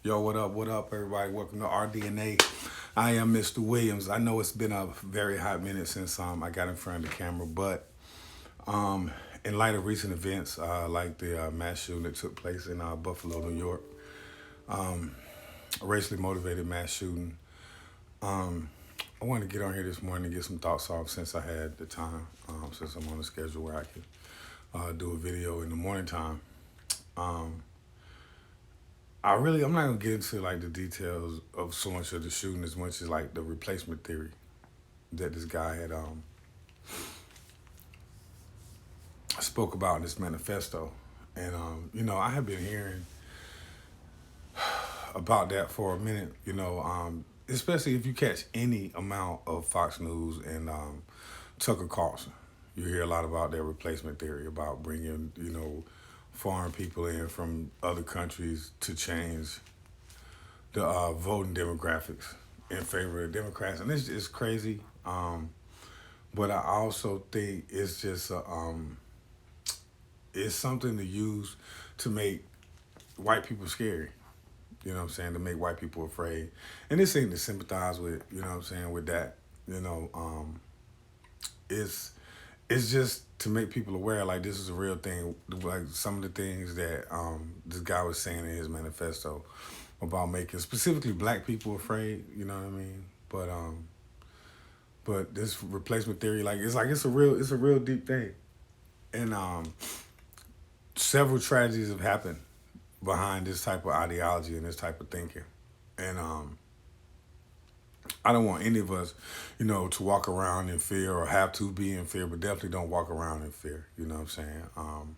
Yo, what up, everybody? Welcome to RDNA. I am Mr. Williams. I know it's been a very hot minute since I got in front of the camera, but um, in light of recent events, like the mass shooting that took place in Buffalo, New York, a racially motivated mass shooting, um, I wanted to get on here this morning and get some thoughts off since I had the time, since I'm on a schedule where I could do a video in the morning time. Um, I'm not gonna get into like the details of so much of the shooting as much as like the replacement theory that this guy had spoke about in this manifesto, and I have been hearing about that for a minute. Especially if you catch any amount of Fox News and Tucker Carlson, you hear a lot about their replacement theory about bringing foreign people in from other countries to change the voting demographics in favor of Democrats, and it's crazy. But I also think it's just it's something to use to make white people scary. You know what I'm saying? To make white people afraid, and this ain't to sympathize with. You know what I'm saying? With that, you know, it's it's just to make people aware like this is a real thing, like some of the things that this guy was saying in his manifesto about making specifically black people afraid, you know what I mean? But this replacement theory, it's a real deep thing. And several tragedies have happened behind this type of ideology and this type of thinking. And I don't want any of us, to walk around in fear or have to be in fear, but definitely don't walk around in fear. You know what I'm saying?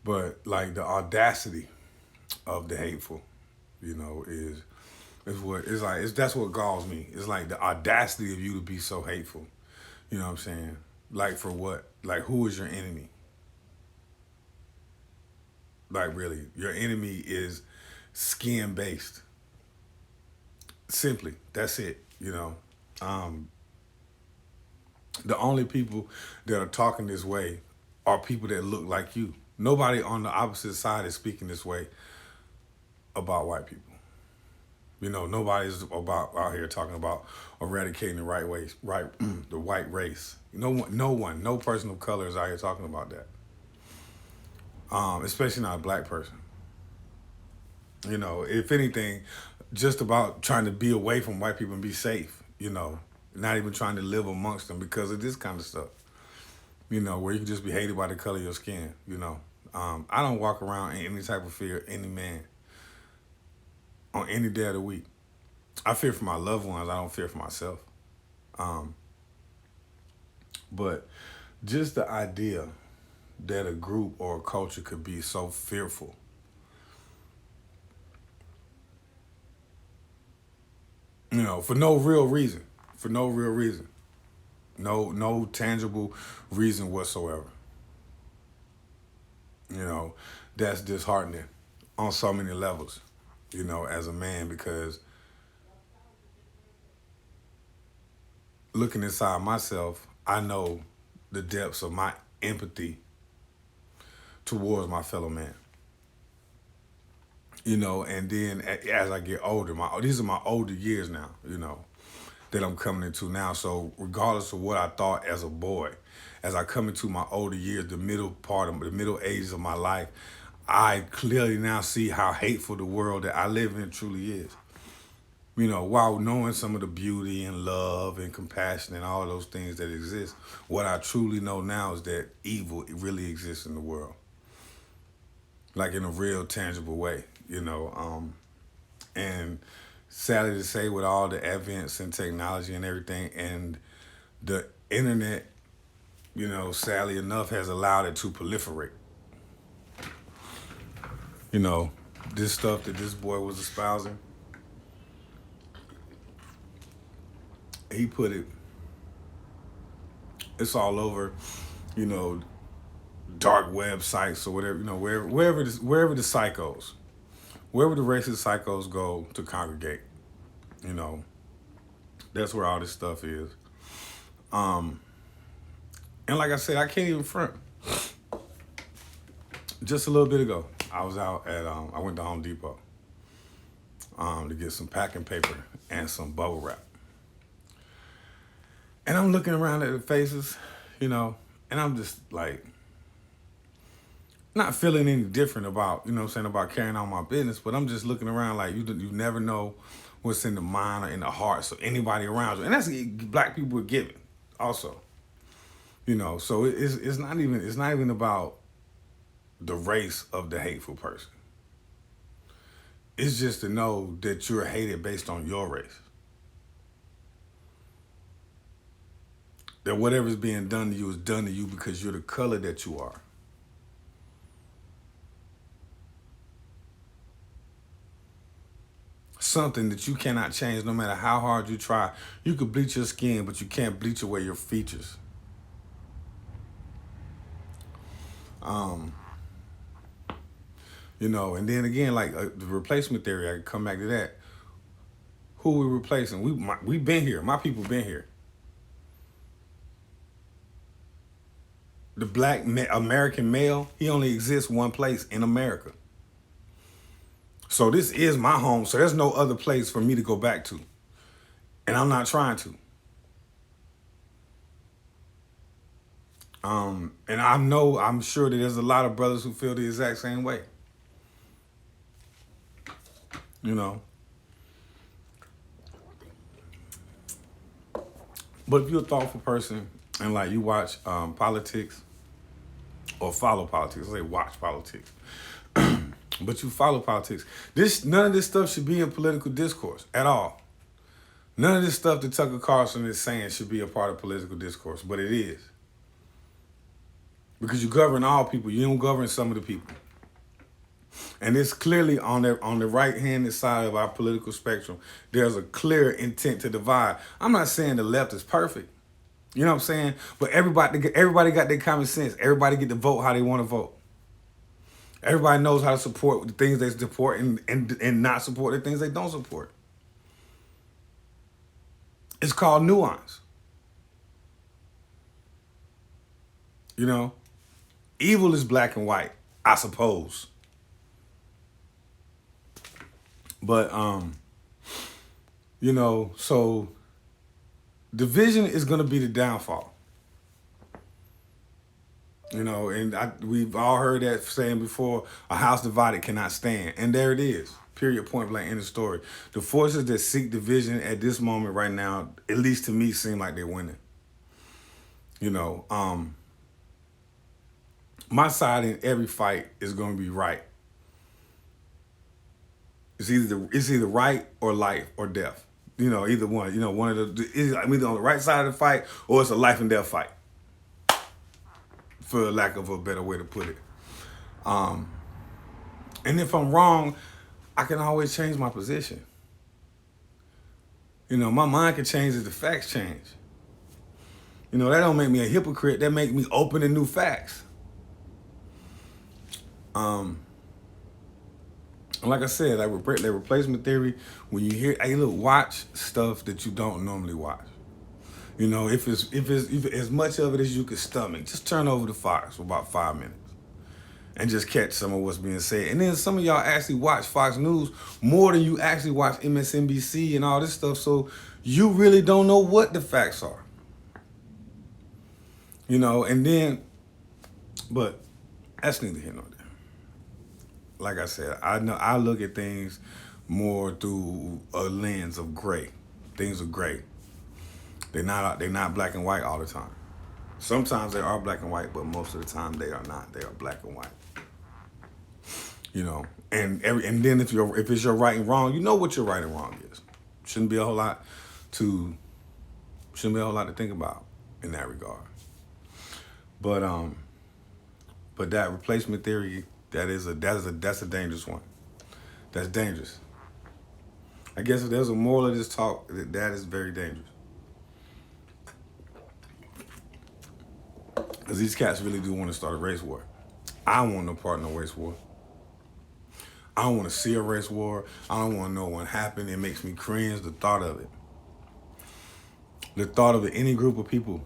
But like the audacity of the hateful, is what it's like. That's what galls me. It's like the audacity of you to be so hateful. You know what I'm saying? Like for what? Like who is your enemy? Like really, your enemy is skin based. Simply, that's it. Um, the only people that are talking this way are people that look like you. Nobody on the opposite side is speaking this way about white people. Nobody's about out here talking about eradicating the right ways, right, the white race. No person of color is out here talking about that. Especially not a black person. If anything, just about trying to be away from white people and be safe. Not even trying to live amongst them because of this kind of stuff. Where you can just be hated by the color of your skin. I don't walk around in any type of fear, any man, on any day of the week. I fear for my loved ones. I don't fear for myself. Um, but just the idea that a group or a culture could be so fearful, for no real reason, no tangible reason whatsoever. You know, that's disheartening on so many levels. As a man, because looking inside myself, I know the depths of my empathy towards my fellow man. And then as I get older, these are my older years now. That I'm coming into now. So regardless of what I thought as a boy, as I come into my older years, the middle ages of my life, I clearly now see how hateful the world that I live in truly is. While knowing some of the beauty and love and compassion and all those things that exist, what I truly know now is that evil really exists in the world, like in a real tangible way. And sadly to say, with all the advance in technology and everything, and the internet, sadly enough, has allowed it to proliferate. You know, this stuff that this boy was espousing, he put it, it's all over, you know, dark websites or whatever, wherever the psychos, wherever the racist psychos go to congregate, you know, that's where all this stuff is. Um, and like I said, I can't even front. Just a little bit ago, I was out at, I went to Home Depot. to get some packing paper and some bubble wrap. And I'm looking around at the faces, you know, and I'm just like, not feeling any different about, you know what I'm saying, about carrying on my business, but I'm just looking around like you never know what's in the mind or in the hearts of anybody around you. And that's black people are giving also. You know, so it's not even about the race of the hateful person. It's just to know that you're hated based on your race. That whatever's being done to you is done to you because you're the color that you are. Something that you cannot change no matter how hard you try. You could bleach your skin, but you can't bleach away your features. You know, and then again, like the replacement theory, I can come back to that. Who we replacing? We've been here. My people been here. The black American male, he only exists one place in America. So this is my home. So there's no other place for me to go back to. And I'm not trying to. And I'm sure that there's a lot of brothers who feel the exact same way. You know. But if you're a thoughtful person and like you watch politics or follow politics, I say watch politics, but you follow politics, none of this stuff should be in political discourse at all. None of this stuff that Tucker Carlson is saying should be a part of political discourse, but it is. Because you govern all people, you don't govern some of the people. And it's clearly on the right-handed side of our political spectrum, there's a clear intent to divide. I'm not saying the left is perfect. You know what I'm saying? But everybody got their common sense. Everybody get to vote how they want to vote. Everybody knows how to support the things they support and not support the things they don't support. It's called nuance. You know? Evil is black and white, I suppose. But, you know, so division is going to be the downfall. You know, and we've all heard that saying before, a house divided cannot stand. And there it is, period, point blank, end of story. The forces that seek division at this moment right now, at least to me, seem like they're winning. You know, my side in every fight is going to be right. It's either right or life or death. You know, either one. You know, one of the I'm either on the right side of the fight or it's a life and death fight, for lack of a better way to put it. And if I'm wrong, I can always change my position. You know, my mind can change as the facts change. You know, that don't make me a hypocrite. That make me open to new facts. Like I said, like that replacement theory, when you hear, hey, look, watch stuff that you don't normally watch. You know, if it's as much of it as you can stomach, just turn over the Fox for about 5 minutes and just catch some of what's being said. And then some of y'all actually watch Fox News more than you actually watch MSNBC and all this stuff, so you really don't know what the facts are. You know, and then, but that's neither here nor there. Like I said, I look at things more through a lens of gray. Things are gray. They're not black and white all the time. Sometimes they are black and white, but most of the time they are not. They are black and white. You know, and then if it's your right and wrong, you know what your right and wrong is. Shouldn't be a whole lot to think about in that regard. But that replacement theory, that's a dangerous one. That's dangerous. I guess if there's a moral of this talk, that is very dangerous. Because these cats really do want to start a race war. I don't want no part in a race war. I don't want to see a race war. I don't want to know what happened. It makes me cringe, the thought of it. The thought of it, any group of people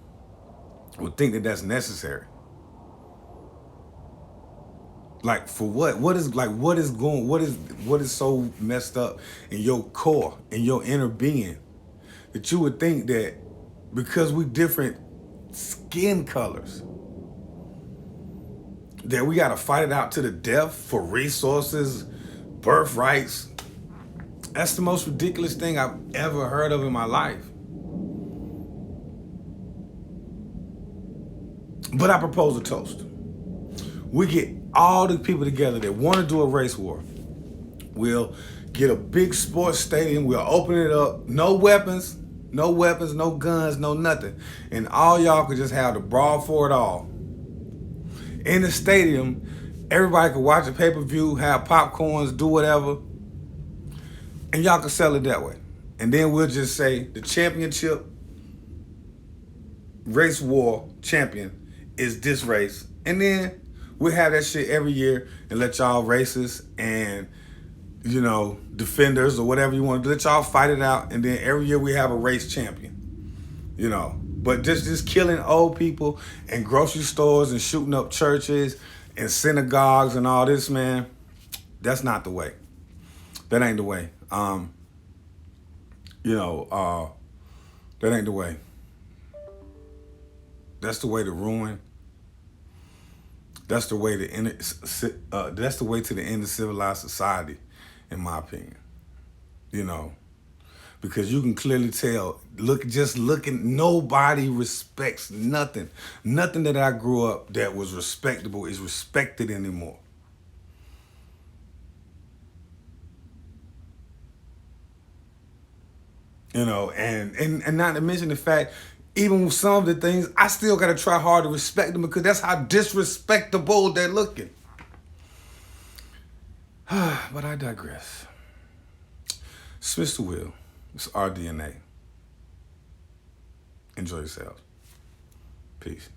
would think that that's necessary. Like for what? What is like what is going what is so messed up in your core, in your inner being, that you would think that because we different skin colors, that we gotta fight it out to the death for resources, birthrights. That's the most ridiculous thing I've ever heard of in my life. But I propose a toast. We get all the people together that want to do a race war. We'll get a big sports stadium. We'll open it up. No weapons, no guns, no nothing. And all y'all could just have the brawl for it all. In the stadium, everybody could watch a pay-per-view, have popcorns, do whatever. And y'all can sell it that way. And then we'll just say the championship race war champion is this race. And then we'll have that shit every year and let y'all racists and, you know, defenders or whatever you want to let y'all fight it out. And then every year we have a race champion, you know. But just killing old people in grocery stores and shooting up churches and synagogues and all this, man, that's not the way. That ain't the way. That ain't the way. That's the way to ruin. That's the way to end. That's the way to the end of civilized society, in my opinion. You know, because you can clearly tell. Looking, nobody respects nothing. Nothing that I grew up that was respectable is respected anymore. You know, and not to mention the fact, even with some of the things, I still gotta try hard to respect them because that's how disrespectable they're looking. But I digress. Smith the Will. It's our DNA. Enjoy yourselves. Peace.